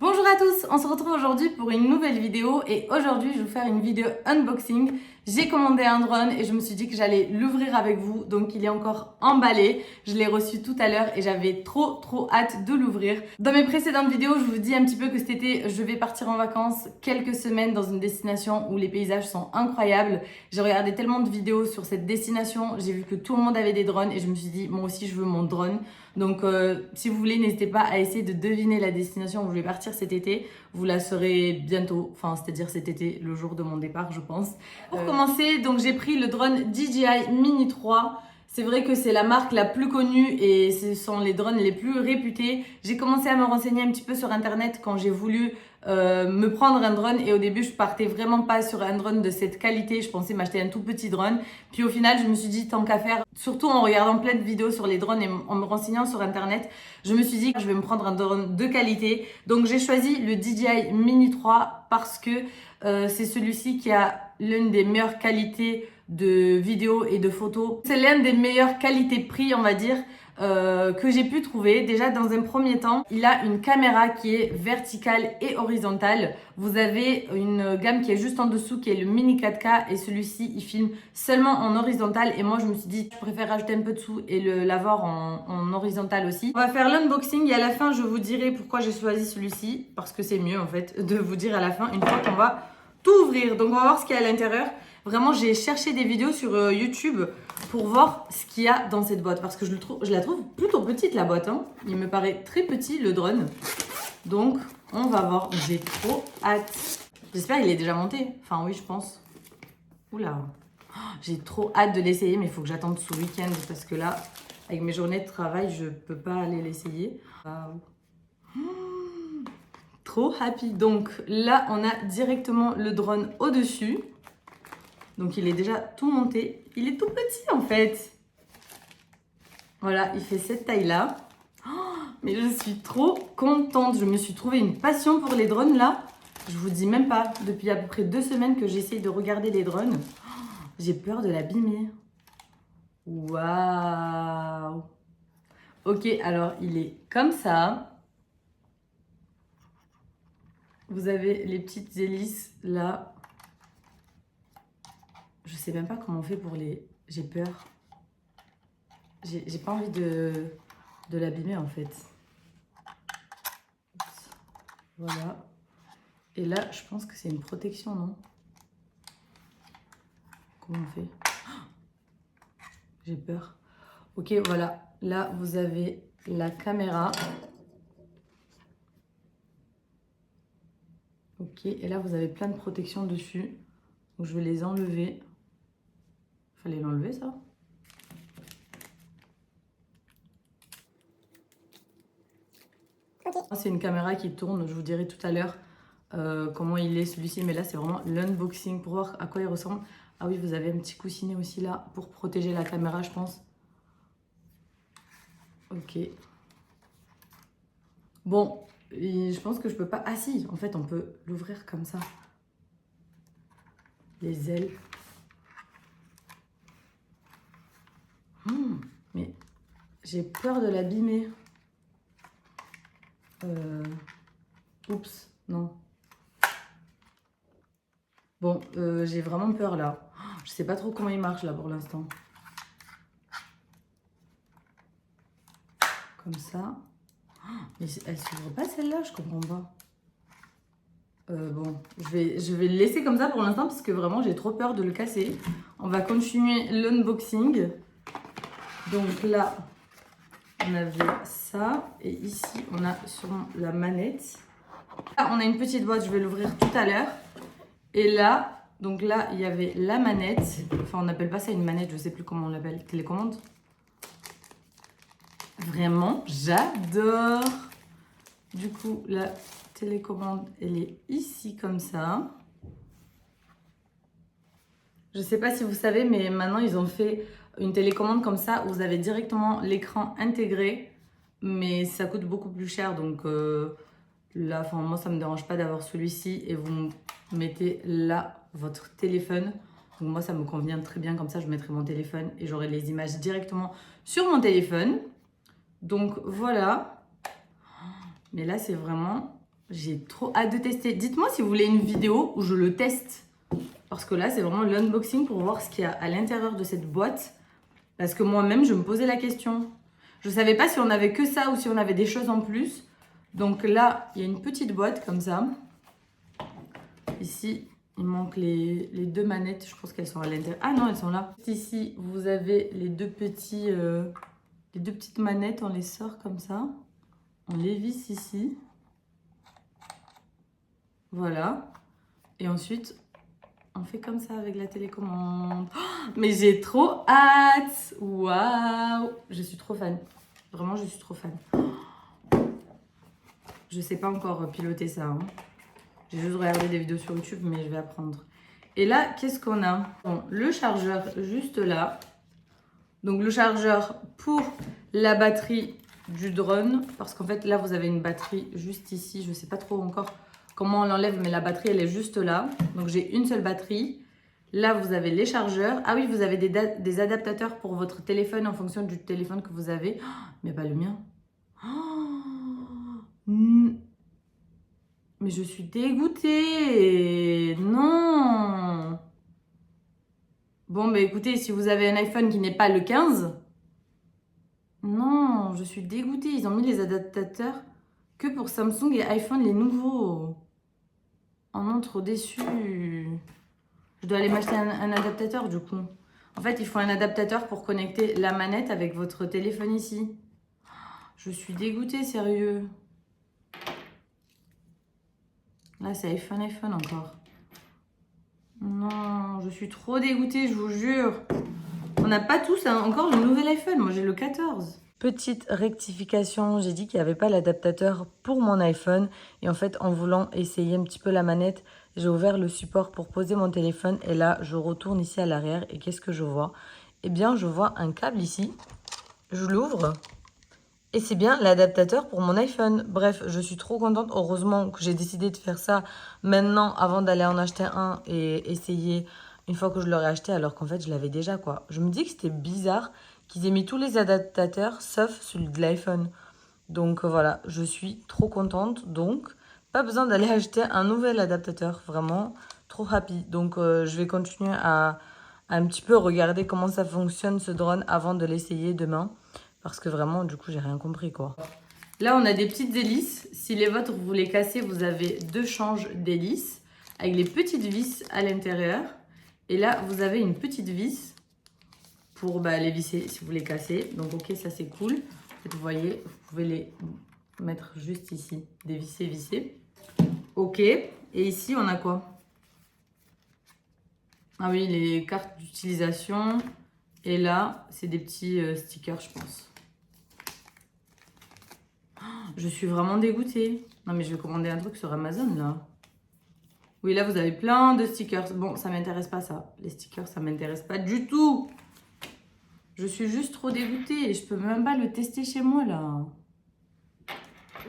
Bonjour à tous, on se retrouve aujourd'hui pour une nouvelle vidéo et aujourd'hui je vais vous faire une vidéo unboxing. J'ai commandé un drone et je me suis dit que j'allais l'ouvrir avec vous, donc il est encore emballé. Je l'ai reçu tout à l'heure et j'avais trop hâte de l'ouvrir. Dans mes précédentes vidéos, je vous dis un petit peu que cet été, je vais partir en vacances quelques semaines dans une destination où les paysages sont incroyables. J'ai regardé tellement de vidéos sur cette destination, j'ai vu que tout le monde avait des drones et je me suis dit moi aussi je veux mon drone. Donc si vous voulez, n'hésitez pas à essayer de deviner la destination où je vais partir cet été. Vous la saurez bientôt, enfin c'est-à-dire cet été, le jour de mon départ je pense. Pour commencer, donc j'ai pris le drone DJI Mini 3. C'est vrai que c'est la marque la plus connue et ce sont les drones les plus réputés. J'ai commencé à me renseigner un petit peu sur internet quand j'ai voulu me prendre un drone et au début je partais vraiment pas sur un drone de cette qualité. Je pensais m'acheter un tout petit drone. Puis au final je me suis dit tant qu'à faire, surtout en regardant plein de vidéos sur les drones et en me renseignant sur internet, je me suis dit que je vais me prendre un drone de qualité. Donc j'ai choisi le DJI Mini 3 parce que c'est celui-ci qui a l'une des meilleures qualités de vidéos et de photos. C'est l'une des meilleures qualités prix, on va dire, que j'ai pu trouver. Déjà, dans un premier temps, il a une caméra qui est verticale et horizontale. Vous avez une gamme qui est juste en dessous, qui est le Mini 4K, et celui-ci, il filme seulement en horizontal. Et moi, je me suis dit, je préfère rajouter un peu de sous et l'avoir en horizontal aussi. On va faire l'unboxing et à la fin, je vous dirai pourquoi j'ai choisi celui-ci, parce que c'est mieux, en fait, de vous dire à la fin, une fois qu'on va tout ouvrir. Donc, on va voir ce qu'il y a à l'intérieur. Vraiment, j'ai cherché des vidéos sur YouTube pour voir ce qu'il y a dans cette boîte. Parce que je la trouve plutôt petite, la boîte. Hein. Il me paraît très petit, le drone. Donc, on va voir. J'ai trop hâte. J'espère qu'il est déjà monté. Enfin, oui, je pense. Oula. Oh, j'ai trop hâte de l'essayer, mais il faut que j'attende ce week-end. Parce que là, avec mes journées de travail, je peux pas aller l'essayer. Trop happy. Donc là, on a directement le drone au-dessus. Donc il est déjà tout monté. Il est tout petit en fait. Voilà, il fait cette taille-là. Oh, mais je suis trop contente. Je me suis trouvé une passion pour les drones là. Je vous dis même pas. Depuis à peu près 2 semaines que j'essaye de regarder les drones. Oh, j'ai peur de l'abîmer. Waouh. Ok, alors il est comme ça. Vous avez les petites hélices là. Je sais même pas comment on fait pour les... J'ai peur. J'ai pas envie de l'abîmer en fait. Oups. Voilà. Et là, je pense que c'est une protection, non? Comment on fait? J'ai peur. Ok, voilà. Là, vous avez la caméra. Ok, et là, vous avez plein de protections dessus. Donc, je vais les enlever. Fallait l'enlever, ça? Okay. C'est une caméra qui tourne, je vous dirai tout à l'heure comment il est celui-ci. Mais là, c'est vraiment l'unboxing pour voir à quoi il ressemble. Ah oui, vous avez un petit coussinet aussi là pour protéger la caméra, je pense. Ok. Bon, je pense que je peux pas... Ah si, en fait, on peut l'ouvrir comme ça. Les ailes. Mais j'ai peur de l'abîmer. Oups, non. Bon, j'ai vraiment peur là. Je sais pas trop comment il marche là pour l'instant. Comme ça. Mais elle s'ouvre pas celle-là, je comprends pas. Bon, je vais le laisser comme ça pour l'instant parce que vraiment j'ai trop peur de le casser. On va continuer l'unboxing. Donc là, on avait ça. Et ici, on a sur la manette. Là, on a une petite boîte, je vais l'ouvrir tout à l'heure. Et là, donc là, il y avait la manette. Enfin, on n'appelle pas ça une manette, je sais plus comment on l'appelle. Télécommande. Vraiment, j'adore. Du coup, la télécommande, elle est ici comme ça. Je ne sais pas si vous savez, mais maintenant, ils ont fait une télécommande comme ça où vous avez directement l'écran intégré. Mais ça coûte beaucoup plus cher. Donc là, enfin, moi, ça ne me dérange pas d'avoir celui-ci. Et vous mettez là votre téléphone. Donc moi, ça me convient très bien. Comme ça, je mettrai mon téléphone et j'aurai les images directement sur mon téléphone. Donc voilà. Mais là, c'est vraiment J'ai trop hâte de tester. Dites-moi si vous voulez une vidéo où je le teste. Parce que là, c'est vraiment l'unboxing pour voir ce qu'il y a à l'intérieur de cette boîte. Parce que moi-même, je me posais la question. Je ne savais pas si on avait que ça ou si on avait des choses en plus. Donc là, il y a une petite boîte comme ça. Ici, il manque les deux manettes. Je pense qu'elles sont à l'intérieur. Ah non, elles sont là. Ici, vous avez les deux petites manettes. On les sort comme ça. On les visse ici. Voilà. Et ensuite, on fait comme ça avec la télécommande. Oh, mais j'ai trop hâte. Waouh. Je suis trop fan. Vraiment, je suis trop fan. Je sais pas encore piloter ça. Hein. J'ai juste regardé des vidéos sur YouTube, mais je vais apprendre. Et là, qu'est-ce qu'on a? Bon, le chargeur juste là. Donc, le chargeur pour la batterie du drone. Parce qu'en fait, là, vous avez une batterie juste ici. Je sais pas trop encore comment on l'enlève, mais la batterie, elle est juste là. Donc, j'ai une seule batterie. Là, vous avez les chargeurs. Ah oui, vous avez des adaptateurs pour votre téléphone en fonction du téléphone que vous avez. Oh, mais pas le mien. Oh, mais je suis dégoûtée. Non. Bon, bah écoutez, si vous avez un iPhone qui n'est pas le 15, non, je suis dégoûtée. Ils ont mis les adaptateurs que pour Samsung et iPhone, les nouveaux. Oh non, trop déçue. Je dois aller m'acheter un adaptateur du coup. En fait, il faut un adaptateur pour connecter la manette avec votre téléphone ici. Je suis dégoûtée, sérieux. Là, c'est iPhone encore. Non, je suis trop dégoûtée, je vous jure. On n'a pas tous encore le nouvel iPhone. Moi, j'ai le 14. Petite rectification, j'ai dit qu'il n'y avait pas l'adaptateur pour mon iPhone. Et en fait, en voulant essayer un petit peu la manette, j'ai ouvert le support pour poser mon téléphone. Et là, je retourne ici à l'arrière. Et qu'est-ce que je vois? Eh bien, je vois un câble ici. Je l'ouvre. Et c'est bien l'adaptateur pour mon iPhone. Bref, je suis trop contente. Heureusement que j'ai décidé de faire ça maintenant avant d'aller en acheter un et essayer une fois que je l'aurais acheté alors qu'en fait je l'avais déjà quoi. Je me dis que c'était bizarre qu'ils aient mis tous les adaptateurs sauf celui de l'iPhone. Donc voilà, je suis trop contente. Donc pas besoin d'aller acheter un nouvel adaptateur. Vraiment trop happy. Donc je vais continuer à un petit peu regarder comment ça fonctionne ce drone avant de l'essayer demain. Parce que vraiment, du coup, j'ai rien compris, quoi. Là, on a des petites hélices. Si les vôtres, vous les cassez, vous avez 2 changes d'hélices avec les petites vis à l'intérieur. Et là, vous avez une petite vis pour les visser si vous les cassez. Donc, ok, ça, c'est cool. Vous voyez, vous pouvez les mettre juste ici. Dévisser, visser. Ok. Et ici, on a quoi? Ah oui, les cartes d'utilisation. Et là, c'est des petits stickers, je pense. Je suis vraiment dégoûtée. Non, mais je vais commander un truc sur Amazon, là. Oui, là, vous avez plein de stickers. Bon, ça m'intéresse pas, ça. Les stickers, ça m'intéresse pas du tout. Je suis juste trop dégoûtée. Et je peux même pas le tester chez moi, là.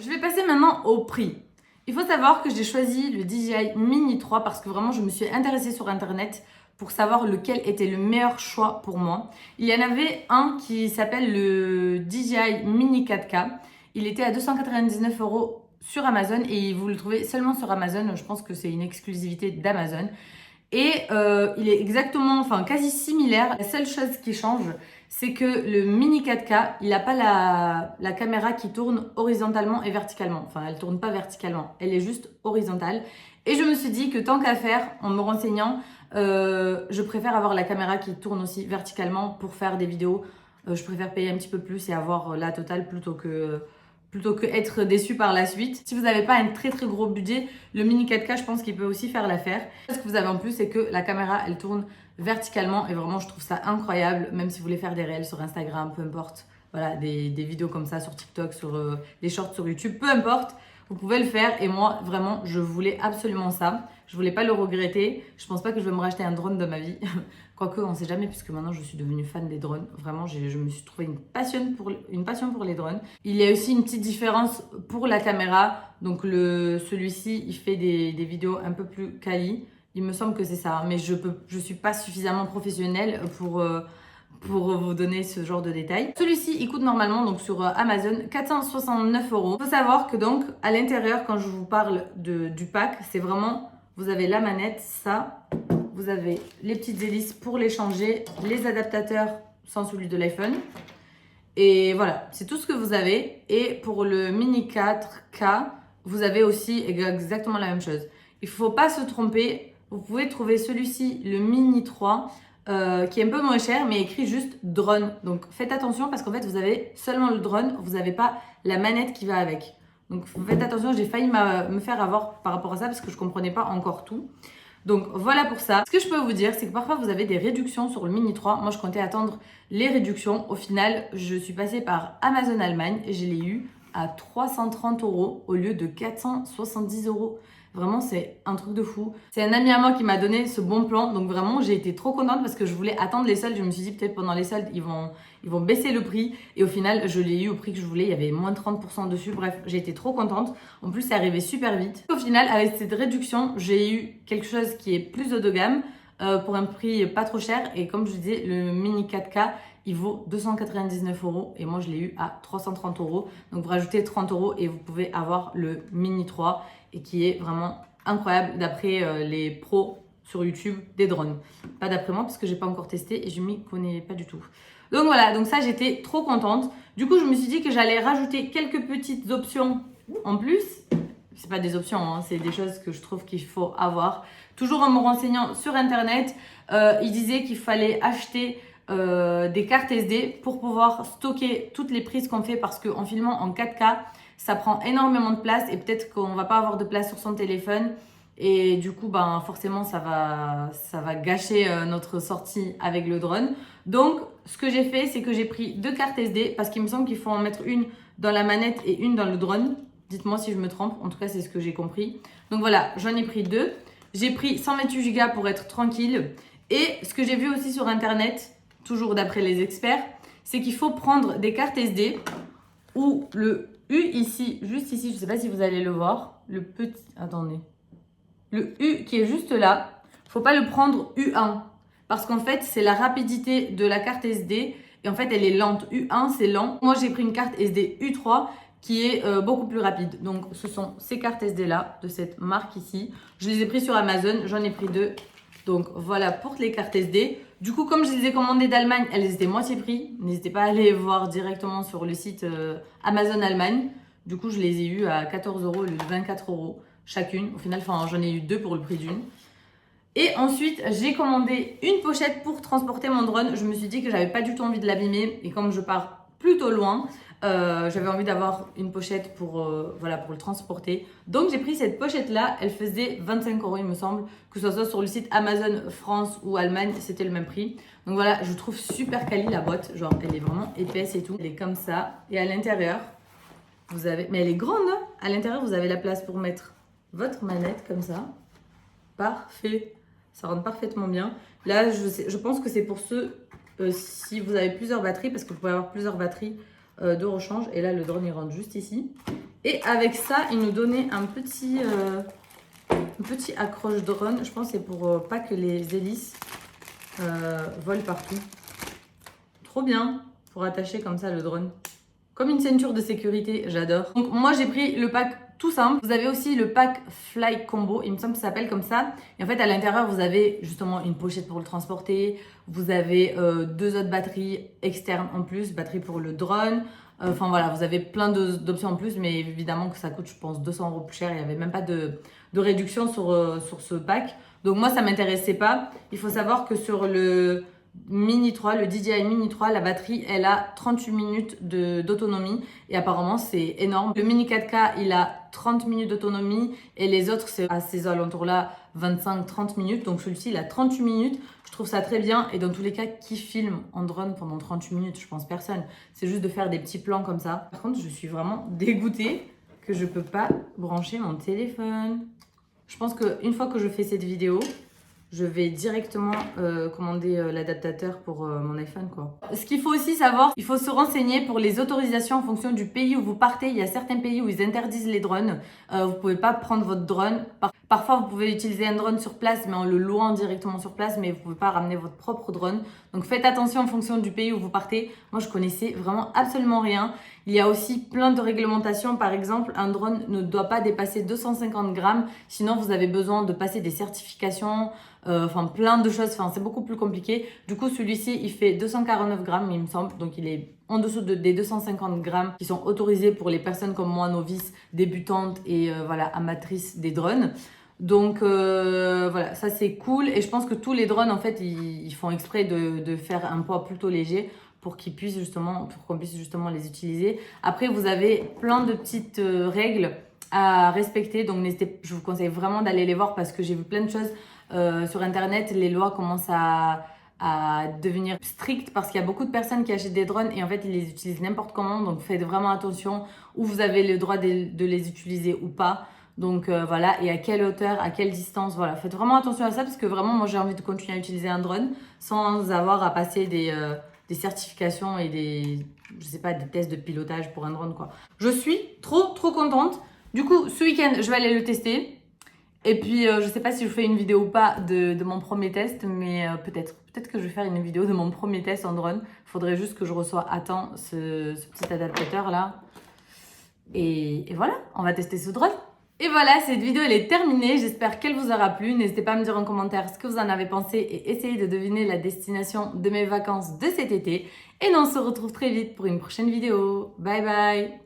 Je vais passer maintenant au prix. Il faut savoir que j'ai choisi le DJI Mini 3 parce que vraiment, je me suis intéressée sur Internet pour savoir lequel était le meilleur choix pour moi. Il y en avait un qui s'appelle le DJI Mini 4K. Il était à 299 € sur Amazon et vous le trouvez seulement sur Amazon. Je pense que c'est une exclusivité d'Amazon. Et il est exactement, enfin quasi similaire. La seule chose qui change, c'est que le Mini 4K, il n'a pas la caméra qui tourne horizontalement et verticalement. Enfin, elle ne tourne pas verticalement, elle est juste horizontale. Et je me suis dit que tant qu'à faire, en me renseignant, je préfère avoir la caméra qui tourne aussi verticalement pour faire des vidéos. Je préfère payer un petit peu plus et avoir la totale plutôt que être déçu par la suite. Si vous n'avez pas un très très gros budget, le Mini 4K, je pense qu'il peut aussi faire l'affaire. Ce que vous avez en plus, c'est que la caméra, elle tourne verticalement et vraiment, je trouve ça incroyable, même si vous voulez faire des réels sur Instagram, peu importe. Voilà, des vidéos comme ça sur TikTok, sur des shorts sur YouTube, peu importe. Vous pouvez le faire et moi, vraiment, je voulais absolument ça. Je voulais pas le regretter. Je pense pas que je vais me racheter un drone dans ma vie. Quoique, on sait jamais puisque maintenant, je suis devenue fan des drones. Vraiment, je me suis trouvé une passion pour les drones. Il y a aussi une petite différence pour la caméra. Donc, celui-ci, il fait des vidéos un peu plus quali. Il me semble que c'est ça. Mais je suis pas suffisamment professionnelle pour vous donner ce genre de détails. Celui-ci, il coûte normalement donc sur Amazon 469 €. Il faut savoir que donc à l'intérieur, quand je vous parle du pack, c'est vraiment, vous avez la manette, ça, vous avez les petites hélices pour les changer, les adaptateurs sans celui de l'iPhone. Et voilà, c'est tout ce que vous avez. Et pour le Mini 4K, vous avez aussi exactement la même chose. Il ne faut pas se tromper. Vous pouvez trouver celui-ci, le Mini 3, qui est un peu moins cher, mais écrit juste drone. Donc faites attention parce qu'en fait, vous avez seulement le drone, vous n'avez pas la manette qui va avec. Donc faites attention, j'ai failli me faire avoir par rapport à ça parce que je ne comprenais pas encore tout. Donc voilà pour ça. Ce que je peux vous dire, c'est que parfois vous avez des réductions sur le Mini 3. Moi, je comptais attendre les réductions. Au final, je suis passée par Amazon Allemagne et je l'ai eu à 330 € au lieu de 470 €. Vraiment, c'est un truc de fou. C'est un ami à moi qui m'a donné ce bon plan. Donc vraiment, j'ai été trop contente parce que je voulais attendre les soldes. Je me suis dit peut-être pendant les soldes, ils vont baisser le prix. Et au final, je l'ai eu au prix que je voulais. Il y avait moins de 30% dessus. Bref, j'ai été trop contente. En plus, c'est arrivé super vite. Au final, avec cette réduction, j'ai eu quelque chose qui est plus haut de gamme pour un prix pas trop cher. Et comme je vous disais, le Mini 4K, il vaut 299 € et moi je l'ai eu à 330 €. Donc vous rajoutez 30 € et vous pouvez avoir le Mini 3 et qui est vraiment incroyable d'après les pros sur YouTube des drones. Pas d'après moi parce que j'ai pas encore testé et je m'y connais pas du tout. Donc voilà, donc ça j'étais trop contente. Du coup je me suis dit que j'allais rajouter quelques petites options en plus. C'est pas des options, hein, c'est des choses que je trouve qu'il faut avoir. Toujours en me renseignant sur internet, il disait qu'il fallait acheter des cartes SD pour pouvoir stocker toutes les prises qu'on fait parce qu'en filmant en 4K, ça prend énormément de place et peut-être qu'on va pas avoir de place sur son téléphone et du coup ben forcément ça va gâcher notre sortie avec le drone. Donc ce que j'ai fait, c'est que j'ai pris 2 cartes SD parce qu'il me semble qu'il faut en mettre une dans la manette et une dans le drone. Dites-moi si je me trompe, en tout cas c'est ce que j'ai compris. Donc voilà, j'en ai pris 2. J'ai pris 128 Go pour être tranquille. Et ce que j'ai vu aussi sur internet, toujours d'après les experts, c'est qu'il faut prendre des cartes SD où le U ici, juste ici, je ne sais pas si vous allez le voir, le petit, attendez, le U qui est juste là, il ne faut pas le prendre U1 parce qu'en fait, c'est la rapidité de la carte SD et en fait, elle est lente. U1, c'est lent. Moi, j'ai pris une carte SD U3 qui est beaucoup plus rapide. Donc, ce sont ces cartes SD là, de cette marque ici. Je les ai pris sur Amazon, j'en ai pris 2. Donc voilà pour les cartes SD. Du coup, comme je les ai commandées d'Allemagne, elles étaient moitié prix. N'hésitez pas à aller voir directement sur le site Amazon Allemagne. Du coup, je les ai eues à 14 € au lieu de 24 € chacune. Au final, j'en ai eu 2 pour le prix d'une. Et ensuite, j'ai commandé une pochette pour transporter mon drone. Je me suis dit que j'avais pas du tout envie de l'abîmer. Et comme je pars plutôt loin, j'avais envie d'avoir une pochette pour le transporter. Donc j'ai pris cette pochette là, elle faisait 25 € il me semble, que ce soit sur le site Amazon France ou Allemagne, c'était le même prix. Donc voilà, je trouve super quali la boîte, genre elle est vraiment épaisse et tout. Elle est comme ça et à l'intérieur, vous avez, mais elle est grande hein. À l'intérieur vous avez la place pour mettre votre manette comme ça. Parfait, ça rentre parfaitement bien. Là je pense que c'est pour ceux, si vous avez plusieurs batteries, parce que vous pouvez avoir plusieurs batteries de rechange. Et là, le drone, il rentre juste ici. Et avec ça, il nous donnait un petit accroche drone. Je pense que c'est pour pas que les hélices volent partout. Trop bien pour attacher comme ça le drone. Comme une ceinture de sécurité, j'adore. Donc moi, j'ai pris le pack tout simple. Vous avez aussi le pack Fly Combo, il me semble que ça s'appelle comme ça. Et en fait, à l'intérieur, vous avez justement une pochette pour le transporter. Vous avez 2 autres batteries externes en plus, batterie pour le drone. Enfin voilà, vous avez plein d'options en plus, mais évidemment que ça coûte, je pense, 200 € plus cher. Il n'y avait même pas de réduction sur ce pack. Donc moi, ça ne m'intéressait pas. Il faut savoir que sur le Mini 3, le DJI Mini 3, la batterie, elle a 38 minutes d'autonomie et apparemment c'est énorme. Le Mini 4K, il a 30 minutes d'autonomie et les autres, c'est à ces alentours-là 25-30 minutes. Donc celui-ci, il a 38 minutes. Je trouve ça très bien et dans tous les cas, qui filme en drone pendant 38 minutes? Je pense personne. C'est juste de faire des petits plans comme ça. Par contre, je suis vraiment dégoûtée que je peux pas brancher mon téléphone. Je pense qu'une fois que je fais cette vidéo, je vais directement commander l'adaptateur pour mon iPhone, quoi. Ce qu'il faut aussi savoir, il faut se renseigner pour les autorisations en fonction du pays où vous partez. Il y a certains pays où ils interdisent les drones. Vous pouvez pas prendre votre drone. Parfois, vous pouvez utiliser un drone sur place, mais en le louant directement sur place, mais vous ne pouvez pas ramener votre propre drone. Donc faites attention en fonction du pays où vous partez. Moi, je connaissais vraiment absolument rien. Il y a aussi plein de réglementations. Par exemple, un drone ne doit pas dépasser 250 grammes. Sinon, vous avez besoin de passer des certifications, plein de choses. C'est beaucoup plus compliqué. Du coup, celui-ci, il fait 249 grammes, il me semble. Donc, il est en dessous des 250 grammes qui sont autorisés pour les personnes comme moi, novices, débutantes et amatrices des drones. Donc voilà, ça c'est cool. Et je pense que tous les drones, en fait, ils font exprès de faire un poids plutôt léger pour qu'on puisse justement les utiliser. Après, vous avez plein de petites règles à respecter. Donc je vous conseille vraiment d'aller les voir parce que j'ai vu plein de choses sur Internet. Les lois commencent à devenir strictes parce qu'il y a beaucoup de personnes qui achètent des drones et en fait, ils les utilisent n'importe comment. Donc faites vraiment attention où vous avez le droit de les utiliser ou pas. Donc voilà, et à quelle hauteur, à quelle distance, voilà. Faites vraiment attention à ça parce que vraiment, moi, j'ai envie de continuer à utiliser un drone sans avoir à passer des certifications et des tests de pilotage pour un drone, quoi. Je suis trop contente. Du coup, ce week-end, je vais aller le tester. Et puis, je sais pas si je fais une vidéo ou pas de mon premier test, mais peut-être que je vais faire une vidéo de mon premier test en drone. Il faudrait juste que je reçoive à temps ce petit adaptateur-là. Et voilà, on va tester ce drone. Et voilà, cette vidéo elle est terminée. J'espère qu'elle vous aura plu. N'hésitez pas à me dire en commentaire ce que vous en avez pensé et essayez de deviner la destination de mes vacances de cet été. Et nous on se retrouve très vite pour une prochaine vidéo. Bye bye!